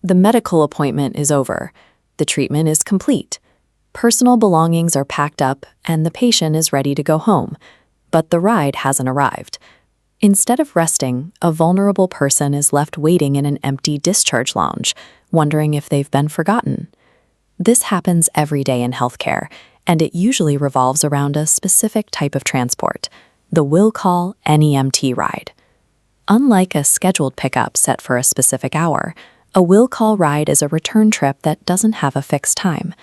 The medical appointment is over. The treatment is complete. Personal belongings are packed up, and the patient is ready to go home. But the ride hasn't arrived. Instead of resting, a vulnerable person is left waiting in an empty discharge lounge, wondering if they've been forgotten. This happens every day in healthcare, and it usually revolves around a specific type of transport, the will call NEMT ride. Unlike a scheduled pickup set for a specific hour, a will call ride is a return trip that doesn't have a fixed time.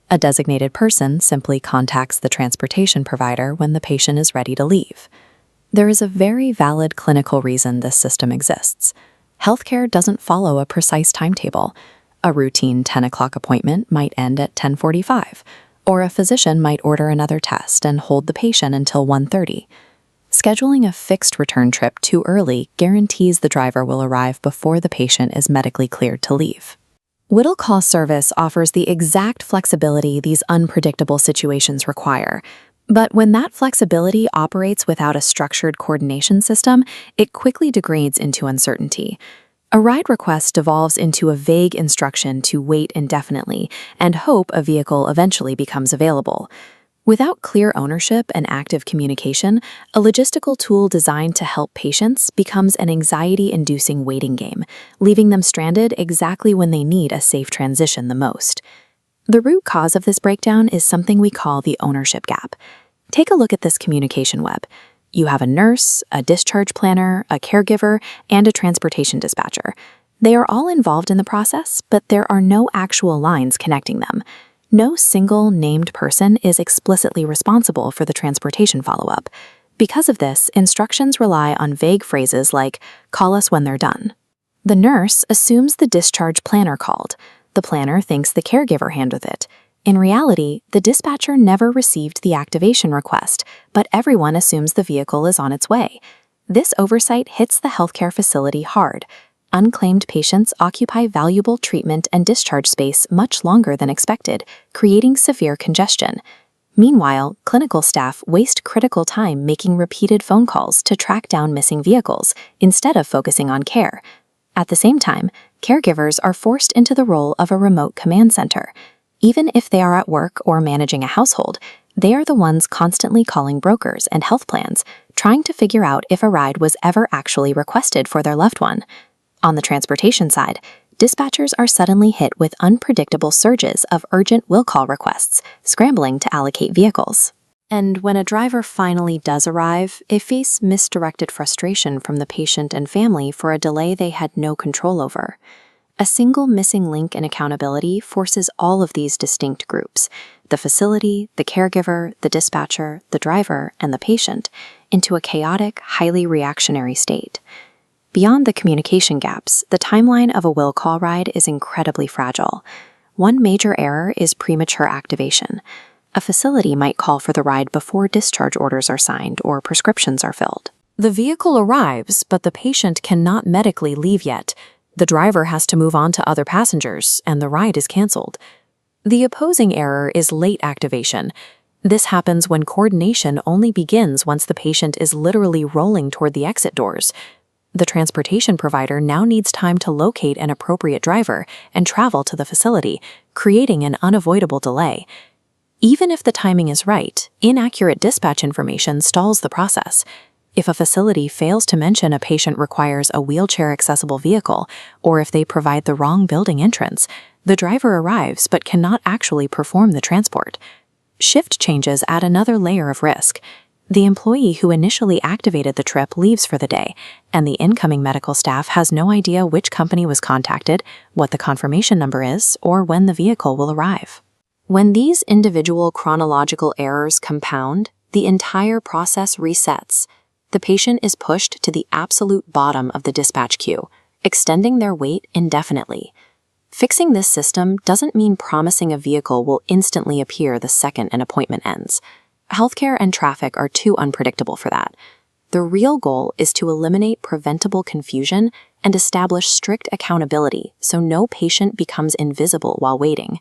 A designated person simply contacts the transportation provider when the patient is ready to leave. There is a very valid clinical reason this system exists. Healthcare doesn't follow a precise timetable. A routine 10 o'clock appointment might end at 10:45, or a physician might order another test and hold the patient until 1:30. Scheduling a fixed return trip too early guarantees the driver will arrive before the patient is medically cleared to leave. Will call service offers the exact flexibility these unpredictable situations require. But when that flexibility operates without a structured coordination system, it quickly degrades into uncertainty. A ride request devolves into a vague instruction to wait indefinitely and hope a vehicle eventually becomes available. Without clear ownership and active communication, a logistical tool designed to help patients becomes an anxiety-inducing waiting game, leaving them stranded exactly when they need a safe transition the most. The root cause of this breakdown is something we call the ownership gap. Take a look at this communication web. You have a nurse, a discharge planner, a caregiver, and a transportation dispatcher. They are all involved in the process, but there are no actual lines connecting them. No single named person is explicitly responsible for the transportation follow-up. Because of this, instructions rely on vague phrases like, "Call us when they're done." The nurse assumes the discharge planner called. The planner thinks the caregiver handled it. In reality, the dispatcher never received the activation request, but everyone assumes the vehicle is on its way. This oversight hits the healthcare facility hard. Unclaimed patients occupy valuable treatment and discharge space much longer than expected, creating severe congestion. Meanwhile, clinical staff waste critical time making repeated phone calls to track down missing vehicles, instead of focusing on care. At the same time, caregivers are forced into the role of a remote command center. Even if they are at work or managing a household, they are the ones constantly calling brokers and health plans, trying to figure out if a ride was ever actually requested for their loved one. On the transportation side, dispatchers are suddenly hit with unpredictable surges of urgent will call requests, scrambling to allocate vehicles. And when a driver finally does arrive, they face misdirected frustration from the patient and family for a delay they had no control over. A single missing link in accountability forces all of these distinct groups, the facility, the caregiver, the dispatcher, the driver, and the patient, into a chaotic, highly reactionary state. Beyond the communication gaps, the timeline of a will call ride is incredibly fragile. One major error is premature activation. A facility might call for the ride before discharge orders are signed or prescriptions are filled. The vehicle arrives, but the patient cannot medically leave yet. The driver has to move on to other passengers, and the ride is canceled. The opposing error is late activation. This happens when coordination only begins once the patient is literally rolling toward the exit doors. The transportation provider now needs time to locate an appropriate driver and travel to the facility, creating an unavoidable delay. Even if the timing is right, inaccurate dispatch information stalls the process. If a facility fails to mention a patient requires a wheelchair-accessible vehicle, or if they provide the wrong building entrance, the driver arrives but cannot actually perform the transport. Shift changes add another layer of risk. The employee who initially activated the trip leaves for the day, and the incoming medical staff has no idea which company was contacted, what the confirmation number is, or when the vehicle will arrive. When these individual chronological errors compound, the entire process resets. The patient is pushed to the absolute bottom of the dispatch queue, extending their wait indefinitely. Fixing this system doesn't mean promising a vehicle will instantly appear the second an appointment ends. Healthcare and traffic are too unpredictable for that. The real goal is to eliminate preventable confusion and establish strict accountability so no patient becomes invisible while waiting.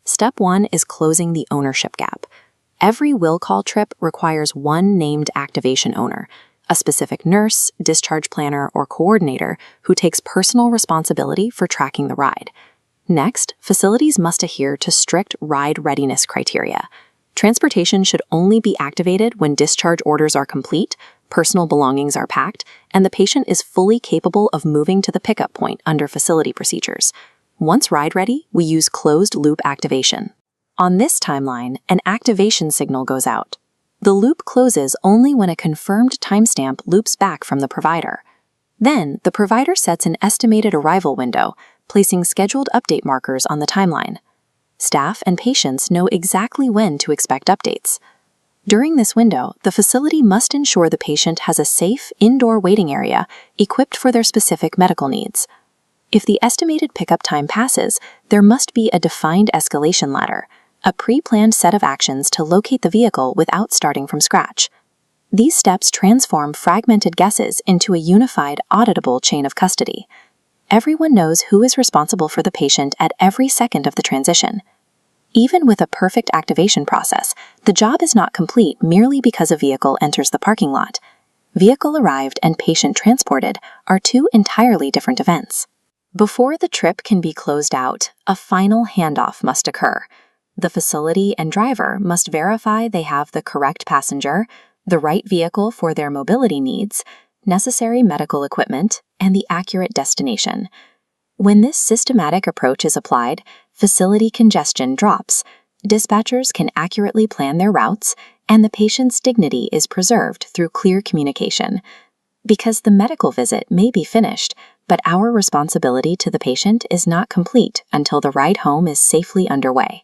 Step 1 is closing the ownership gap. Every will call trip requires one named activation owner, a specific nurse, discharge planner, or coordinator who takes personal responsibility for tracking the ride. Next, facilities must adhere to strict ride readiness criteria. Transportation should only be activated when discharge orders are complete, personal belongings are packed, and the patient is fully capable of moving to the pickup point under facility procedures. Once ride ready, we use closed-loop activation. On this timeline, an activation signal goes out. The loop closes only when a confirmed timestamp loops back from the provider. Then, the provider sets an estimated arrival window, placing scheduled update markers on the timeline. Staff and patients know exactly when to expect updates. During this window, the facility must ensure the patient has a safe, indoor waiting area equipped for their specific medical needs. If the estimated pickup time passes, there must be a defined escalation ladder, a pre-planned set of actions to locate the vehicle without starting from scratch. These steps transform fragmented guesses into a unified, auditable chain of custody. Everyone knows who is responsible for the patient at every second of the transition. Even with a perfect activation process, the job is not complete merely because a vehicle enters the parking lot. Vehicle arrived and patient transported are two entirely different events. Before the trip can be closed out, a final handoff must occur. The facility and driver must verify they have the correct passenger, the right vehicle for their mobility needs, necessary medical equipment, and the accurate destination. When this systematic approach is applied, facility congestion drops, dispatchers can accurately plan their routes, and the patient's dignity is preserved through clear communication. Because the medical visit may be finished, but our responsibility to the patient is not complete until the ride home is safely underway.